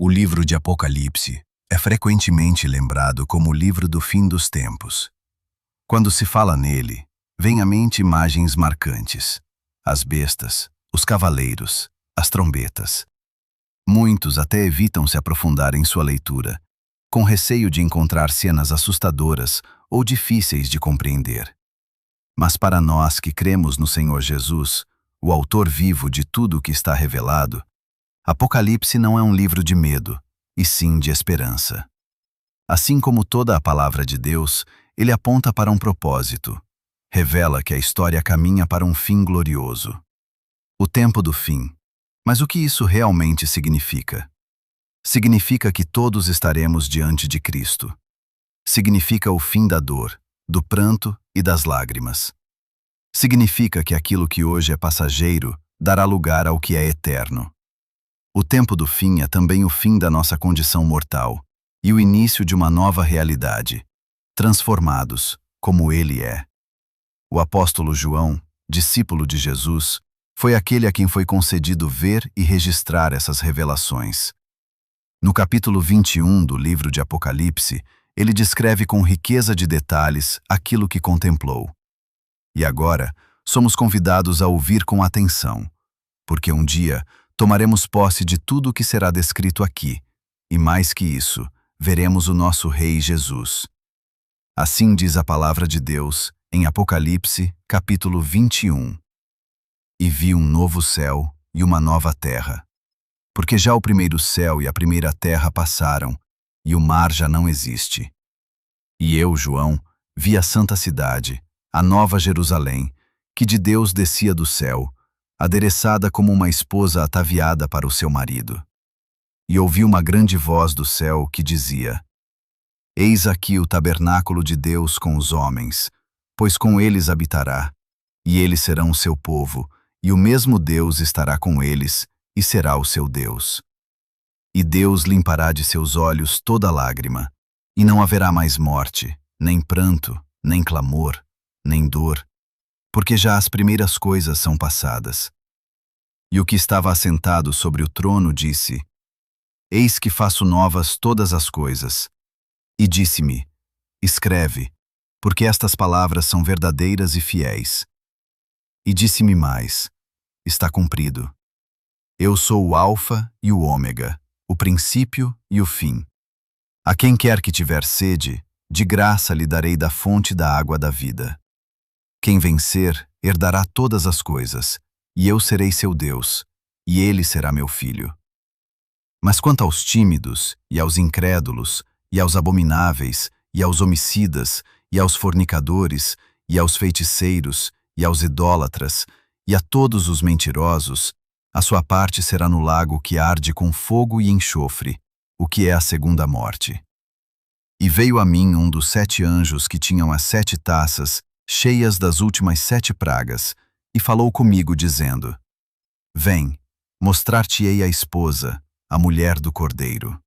O livro de Apocalipse é frequentemente lembrado como o livro do fim dos tempos. Quando se fala nele, vem à mente imagens marcantes: as bestas, os cavaleiros, as trombetas. Muitos até evitam se aprofundar em sua leitura, com receio de encontrar cenas assustadoras ou difíceis de compreender. Mas para nós que cremos no Senhor Jesus, o autor vivo de tudo o que está revelado, Apocalipse não é um livro de medo, e sim de esperança. Assim como toda a palavra de Deus, ele aponta para um propósito. Revela que a história caminha para um fim glorioso. O tempo do fim. Mas o que isso realmente significa? Significa que todos estaremos diante de Cristo. Significa o fim da dor, do pranto e das lágrimas. Significa que aquilo que hoje é passageiro dará lugar ao que é eterno. O tempo do fim é também o fim da nossa condição mortal e o início de uma nova realidade, transformados, como Ele é. O apóstolo João, discípulo de Jesus, foi aquele a quem foi concedido ver e registrar essas revelações. No capítulo 21 do livro de Apocalipse, ele descreve com riqueza de detalhes aquilo que contemplou. E agora, somos convidados a ouvir com atenção, porque um dia tomaremos posse de tudo o que será descrito aqui, e mais que isso, veremos o nosso Rei Jesus. Assim diz a palavra de Deus em Apocalipse, capítulo 21. E vi um novo céu e uma nova terra, porque já o primeiro céu e a primeira terra passaram, e o mar já não existe. E eu, João, vi a santa cidade, a nova Jerusalém, que de Deus descia do céu, adereçada como uma esposa ataviada para o seu marido. E ouvi uma grande voz do céu que dizia: Eis aqui o tabernáculo de Deus com os homens, pois com eles habitará, e eles serão o seu povo, e o mesmo Deus estará com eles, e será o seu Deus. E Deus limpará de seus olhos toda lágrima, e não haverá mais morte, nem pranto, nem clamor, nem dor, porque já as primeiras coisas são passadas. E o que estava assentado sobre o trono disse: Eis que faço novas todas as coisas. E disse-me: Escreve, porque estas palavras são verdadeiras e fiéis. E disse-me mais: Está cumprido. Eu sou o Alfa e o Ômega, o princípio e o fim. A quem quer que tiver sede, de graça lhe darei da fonte da água da vida. Quem vencer, herdará todas as coisas, e eu serei seu Deus, e ele será meu filho. Mas quanto aos tímidos, e aos incrédulos, e aos abomináveis, e aos homicidas, e aos fornicadores, e aos feiticeiros, e aos idólatras, e a todos os mentirosos, a sua parte será no lago que arde com fogo e enxofre, o que é a segunda morte. E veio a mim um dos 7 anjos que tinham as 7 taças, cheias das últimas 7 pragas, e falou comigo, dizendo: Vem, mostrar-te-ei a esposa, a mulher do Cordeiro.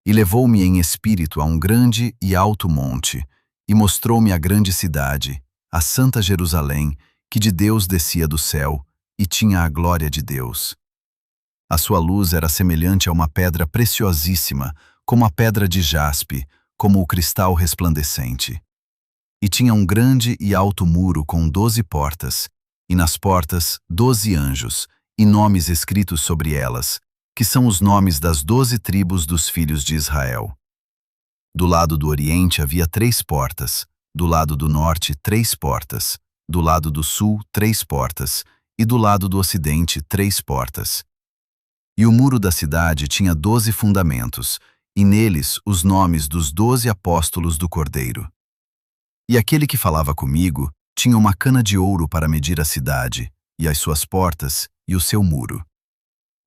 E levou-me em espírito a um grande e alto monte, e mostrou-me a grande cidade, a santa Jerusalém, que de Deus descia do céu, e tinha a glória de Deus. A sua luz era semelhante a uma pedra preciosíssima, como a pedra de jaspe, como o cristal resplandecente. E tinha um grande e alto muro com 12 portas, e nas portas 12 anjos, e nomes escritos sobre elas, que são os nomes das 12 tribos dos filhos de Israel. Do lado do oriente havia 3 portas, do lado do norte 3 portas, do lado do sul 3 portas, e do lado do ocidente 3 portas. E o muro da cidade tinha 12 fundamentos, e neles os nomes dos 12 apóstolos do Cordeiro. E aquele que falava comigo tinha uma cana de ouro para medir a cidade, e as suas portas, e o seu muro.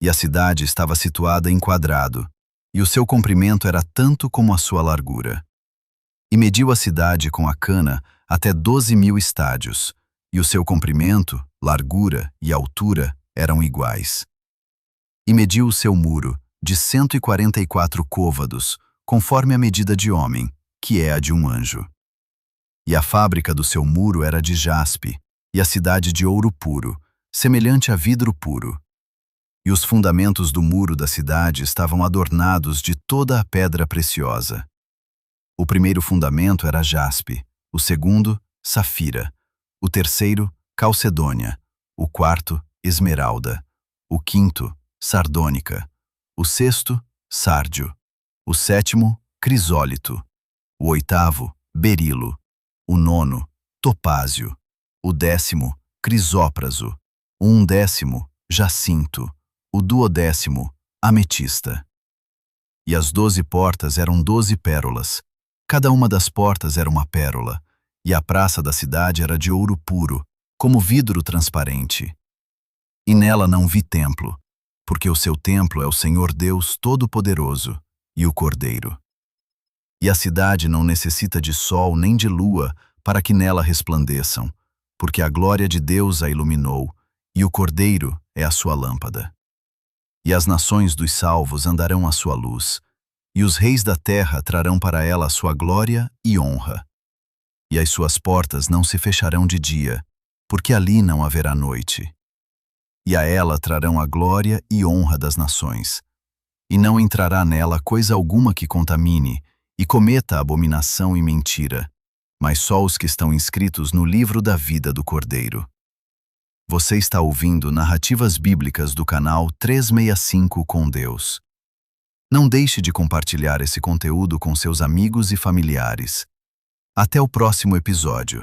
E a cidade estava situada em quadrado, e o seu comprimento era tanto como a sua largura. E mediu a cidade com a cana até 12.000 estádios, e o seu comprimento, largura e altura eram iguais. E mediu o seu muro de 144 côvados, conforme a medida de homem, que é a de um anjo. E a fábrica do seu muro era de jaspe, e a cidade de ouro puro, semelhante a vidro puro. e os fundamentos do muro da cidade estavam adornados de toda a pedra preciosa. O primeiro fundamento era jaspe, o segundo, safira, o terceiro, calcedônia, o quarto, esmeralda, o quinto, sardônica, o sexto, sárdio, o sétimo, crisólito, o oitavo, berilo, o nono, topázio, o décimo, crisópraso, o undécimo, jacinto, o duodécimo, ametista. E as 12 portas eram 12 pérolas. Cada uma das portas era uma pérola, e a praça da cidade era de ouro puro, como vidro transparente. E nela não vi templo, porque o seu templo é o Senhor Deus Todo-Poderoso e o Cordeiro. E a cidade não necessita de sol nem de lua para que nela resplandeçam, porque a glória de Deus a iluminou, e o Cordeiro é a sua lâmpada. E as nações dos salvos andarão à sua luz, e os reis da terra trarão para ela a sua glória e honra. E as suas portas não se fecharão de dia, porque ali não haverá noite. E a ela trarão a glória e honra das nações. E não entrará nela coisa alguma que contamine, e cometa abominação e mentira, mas só os que estão inscritos no livro da vida do Cordeiro. Você está ouvindo narrativas bíblicas do canal 365 com Deus. Não deixe de compartilhar esse conteúdo com seus amigos e familiares. Até o próximo episódio.